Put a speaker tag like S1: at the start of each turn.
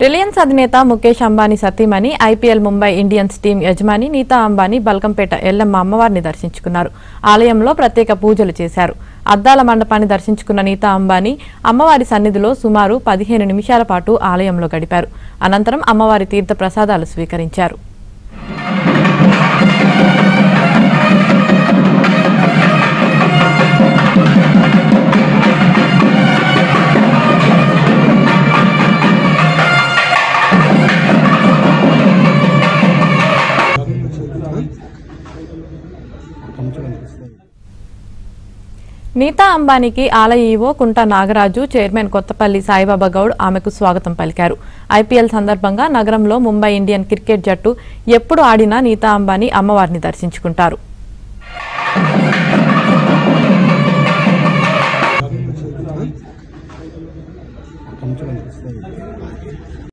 S1: Reliance అధినేత ముఖేష్ అంబానీ సతీమణి IPL Mumbai Indians team యజమాని నీతా అంబానీ బల్కంపేట ఎల్లమ్మ అమ్మవారిని దర్శించుకున్నారు. ఆలయంలో ప్రత్యేక పూజలు చేశారు. అద్దాల మండపాన్ని దర్శించుకున్న నీతా అంబానీ అమ్మవారి సన్నిధిలో సుమారు 15 నిమిషాల పాటు ఆలయంలో గడిపారు. అనంతరం అమ్మవారి తీర్థ ప్రసాదాలు స్వీకరించారు. నీతా అంబానీకి ఆలయ ఈవో కుంట నాగరాజు, చైర్మన్ కొత్తపల్లి సాయిబాబా గౌడ్ ఆమెకు స్వాగతం పలికారు. ఐపీఎల్ సందర్భంగా నగరంలో ముంబై ఇండియన్ క్రికెట్ జట్టు ఎప్పుడు ఆడినా నీతా అంబానీ అమ్మవారిని దర్శించుకుంటారు.